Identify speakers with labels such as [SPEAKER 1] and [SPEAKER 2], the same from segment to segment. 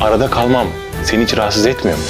[SPEAKER 1] Arada kalmam seni hiç rahatsız etmiyor mu?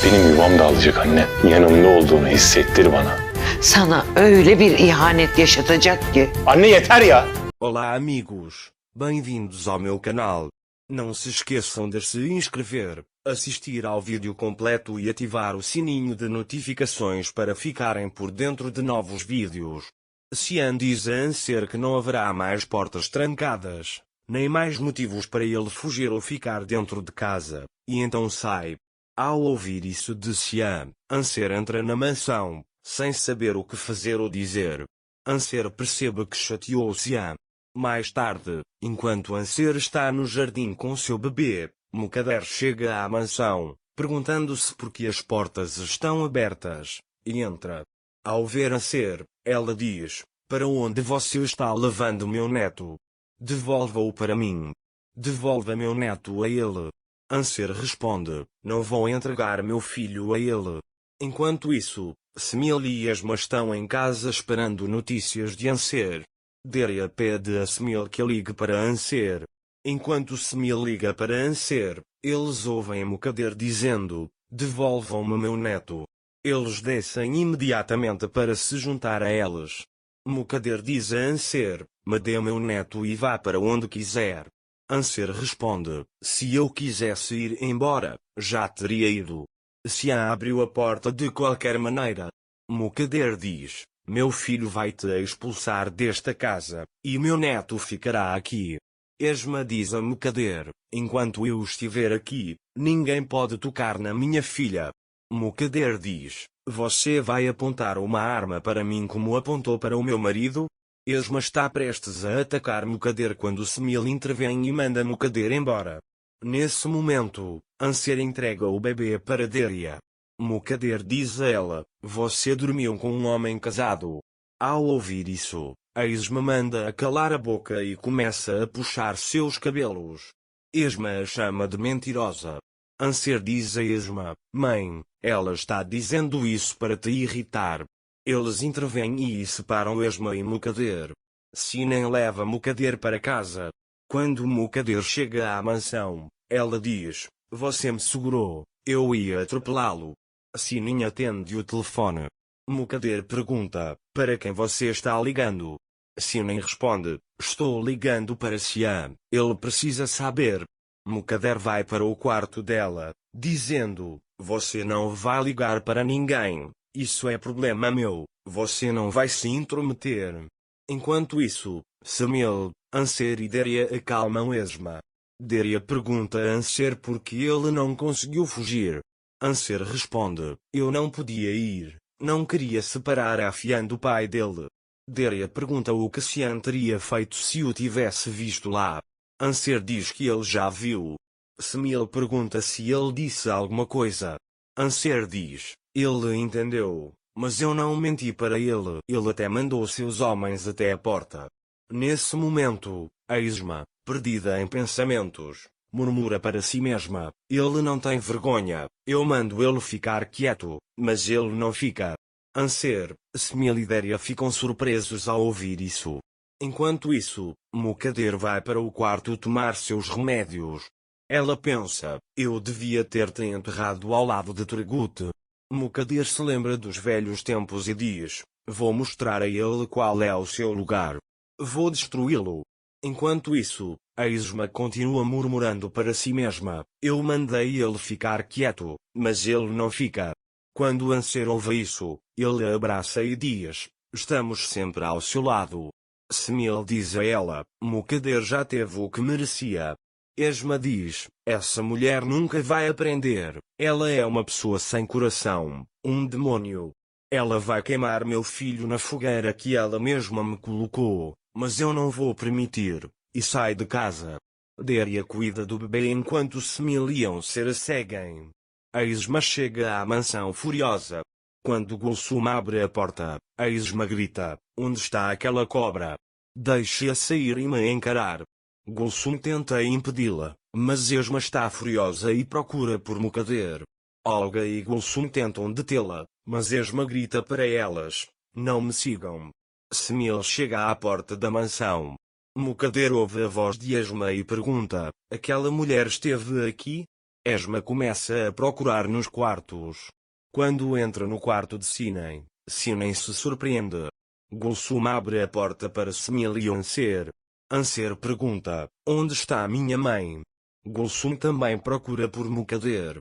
[SPEAKER 1] Benim yuvam dağılacak anne. Yanımda olduğunu hissettir bana.
[SPEAKER 2] Sana öyle bir ihanet yaşatacak ki.
[SPEAKER 1] Anne yeter ya.
[SPEAKER 3] Olá amigos, bem-vindos ao meu canal. Não se esqueçam de se inscrever, assistir ao vídeo completo e ativar o sininho de notificações para ficarem por dentro de novos vídeos. Xian diz a Anser que não haverá mais portas trancadas, nem mais motivos para ele fugir ou ficar dentro de casa, e então sai. Ao ouvir isso de Xian, Anser entra na mansão, sem saber o que fazer ou dizer. Anser percebe que chateou Xian. Mais tarde, enquanto Anser está no jardim com seu bebê, Mukadder chega à mansão, perguntando-se por que as portas estão abertas, e entra. Ao ver Anser, ela diz: "Para onde você está levando meu neto? Devolva-o para mim. Devolva meu neto a ele." Anser responde: "Não vou entregar meu filho a ele." Enquanto isso, Smil e Esma estão em casa esperando notícias de Anser. Deria pede a Smil que ligue para Anser. Enquanto Smil liga para Anser, eles ouvem Mukadder dizendo: "Devolvam-me meu neto." Eles descem imediatamente para se juntar a eles. Mukadder diz a Anser: "Me dê meu neto e vá para onde quiser." Anser responde: "Se eu quisesse ir embora, já teria ido." Xian abriu a porta de qualquer maneira. Mukadder diz: "Meu filho vai te expulsar desta casa, e meu neto ficará aqui." Esma diz a Mukadder: "Enquanto eu estiver aqui, ninguém pode tocar na minha filha." Mukadder diz: "Você vai apontar uma arma para mim como apontou para o meu marido?" Esma está prestes a atacar Mukadder quando Smil intervém e manda Mukadder embora. Nesse momento, Anser entrega o bebê para Deria. Mukadder diz a ela: "Você dormiu com um homem casado." Ao ouvir isso, a Esma manda a calar a boca e começa a puxar seus cabelos. Esma a chama de mentirosa. Anser diz a Esma: "Mãe, ela está dizendo isso para te irritar." Eles intervêm e separam Esma e Mukadder. Sinan leva Mukadder para casa. Quando Mukadder chega à mansão, ela diz: "Você me segurou, eu ia atropelá-lo." Sinan atende o telefone. Mukadder pergunta: "Para quem você está ligando?" Sinan responde: "Estou ligando para Xian, ele precisa saber." Mukadder vai para o quarto dela, dizendo: "Você não vai ligar para ninguém, isso é problema meu, você não vai se intrometer." Enquanto isso, Smil, Anser e Deria acalmam Esma. Deria pergunta a Anser por que ele não conseguiu fugir. Anser responde: "Eu não podia ir, não queria separar a Xian do pai dele." Deria pergunta o que Xian teria feito se o tivesse visto lá. Anser diz que ele já viu. Smil pergunta se ele disse alguma coisa. Anser diz: "Ele entendeu, mas eu não menti para ele. Ele até mandou seus homens até a porta." Nesse momento, a Esma, perdida em pensamentos, murmura para si mesma: "Ele não tem vergonha, eu mando ele ficar quieto, mas ele não fica." Anser, Smil e Deria ficam surpresos ao ouvir isso. Enquanto isso, Mukadder vai para o quarto tomar seus remédios. Ela pensa: "Eu devia ter-te enterrado ao lado de Turgut." Mukadder se lembra dos velhos tempos e diz: "Vou mostrar a ele qual é o seu lugar. Vou destruí-lo." Enquanto isso, a Esma continua murmurando para si mesma: "Eu mandei ele ficar quieto, mas ele não fica." Quando Anser ouve isso, ele a abraça e diz: "Estamos sempre ao seu lado." Smil diz a ela: "Mukadder já teve o que merecia." Esma diz: "Essa mulher nunca vai aprender, ela é uma pessoa sem coração, um demônio. Ela vai queimar meu filho na fogueira que ela mesma me colocou, mas eu não vou permitir." E sai de casa. Deria cuida do bebê enquanto Smil e Anser a seguem. A Esma chega à mansão furiosa. Quando Gulsum abre a porta, a Esma grita: "Onde está aquela cobra? Deixe-a sair e me encarar." Gulsum tenta impedi-la, mas Esma está furiosa e procura por Mukadder. Olga e Gulsum tentam detê-la, mas Esma grita para elas: "Não me sigam." Smil chega à porta da mansão. Mukader ouve a voz de Esma e pergunta: aquela mulher esteve aqui? Esma começa a procurar nos quartos. Quando entra no quarto de Sinem, Sinem se surpreende. Gulsum abre a porta para Smil e Anser. Anser pergunta: onde está minha mãe? Gulsum também procura por Mukader.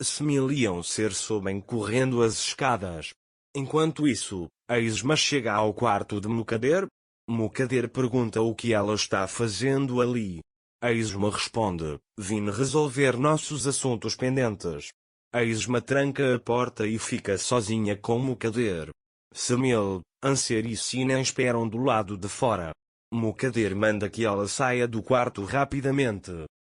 [SPEAKER 3] Smil e Anser sobem correndo as escadas. Enquanto isso, Esma chega ao quarto de Mukader. Mukader pergunta o que ela está fazendo ali. Esma responde: vim resolver nossos assuntos pendentes. Esma tranca a porta e fica sozinha com Mukader. Smil, Anser e Sinem esperam do lado de fora. Mukader manda que ela saia do quarto rapidamente.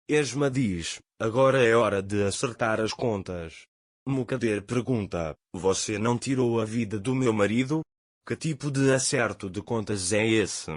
[SPEAKER 3] Esma diz: agora é hora de acertar as contas. Mukader pergunta: você não tirou a vida do meu marido? Que tipo de acerto de contas é esse?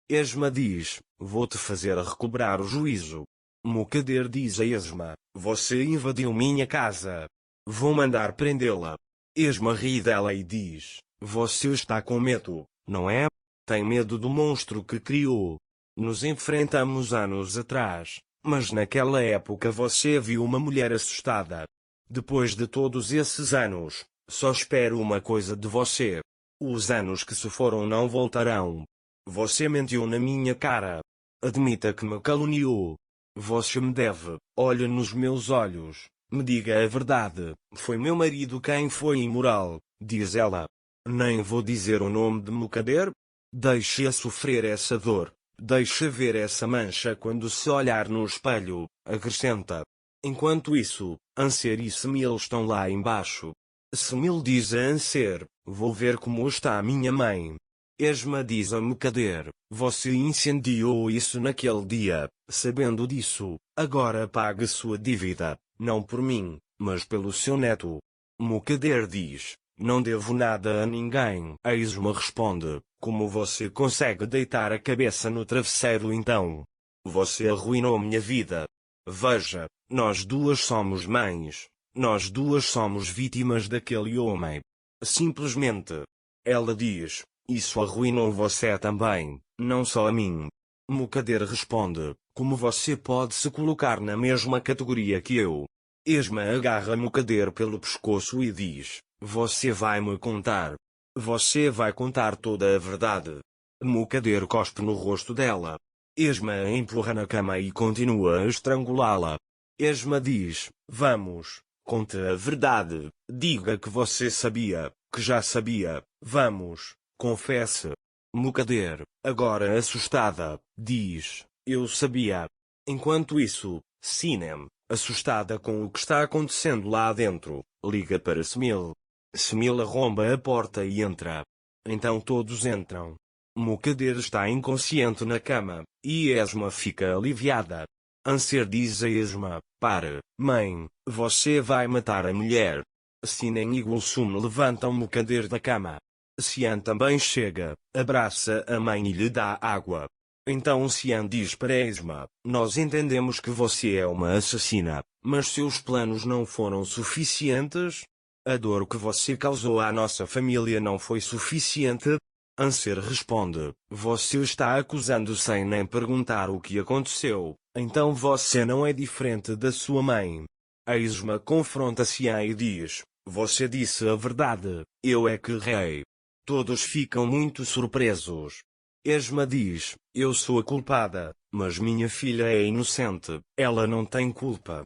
[SPEAKER 3] Esma diz: vou-te fazer recobrar o juízo. Mukader diz a Esma: você invadiu minha casa. Vou mandar prendê-la. Esma ri dela e diz: você está com medo, não é? Tem medo do monstro que criou. Nos enfrentamos anos atrás, mas naquela época você viu uma mulher assustada. Depois de todos esses anos, só espero uma coisa de você. Os anos que se foram não voltarão. Você mentiu na minha cara. Admita que me caluniou. Você me deve, olhe nos meus olhos, me diga a verdade. Foi meu marido quem foi imoral, diz ela. Nem vou dizer o nome de Mukader. Deixe-a sofrer essa dor. Deixe ver essa mancha quando se olhar no espelho, acrescenta. Enquanto isso, Anser e Smil estão lá embaixo. Smil diz a Anser: vou ver como está minha mãe. Esma diz a Mukader: você incendiou isso naquele dia. Sabendo disso, agora pague sua dívida, não por mim, mas pelo seu neto. Mukader diz: não devo nada a ninguém. Esma responde: como você consegue deitar a cabeça no travesseiro então? Você arruinou minha vida. Veja, nós duas somos mães. Nós duas somos vítimas daquele homem. Simplesmente. Ela diz: isso arruinou você também, não só a mim. Mukader responde: como você pode se colocar na mesma categoria que eu? Esma agarra Mukader pelo pescoço e diz: você vai me contar. Você vai contar toda a verdade. Mukader cospe no rosto dela. Esma a empurra na cama e continua a estrangulá-la. Esma diz: vamos, conte a verdade. Diga que você sabia, que já sabia. Vamos, confesse. Mukader, agora assustada, diz: eu sabia. Enquanto isso, Sinem, assustada com o que está acontecendo lá dentro, liga para Smil. Smil arromba a porta e entra. Então todos entram. Mukader está inconsciente na cama, e Esma fica aliviada. Anser diz a Esma: pare, mãe, você vai matar a mulher. Sinem e Gulsum levantam Mukader da cama. Sian também chega, abraça a mãe e lhe dá água. Então Sian diz para Esma: nós entendemos que você é uma assassina, mas seus planos não foram suficientes? A dor que você causou à nossa família não foi suficiente? Anser responde: você está acusando sem nem perguntar o que aconteceu, então você não é diferente da sua mãe. Esma confronta Sian e diz: você disse a verdade, eu é que errei. Todos ficam muito surpresos. Esma diz: eu sou a culpada, mas minha filha é inocente, ela não tem culpa.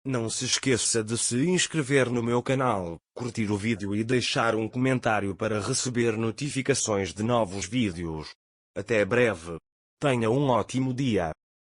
[SPEAKER 3] Não se esqueça de se inscrever no meu canal, curtir o vídeo e deixar um comentário para receber notificações de novos vídeos. Até breve. Tenha um ótimo dia.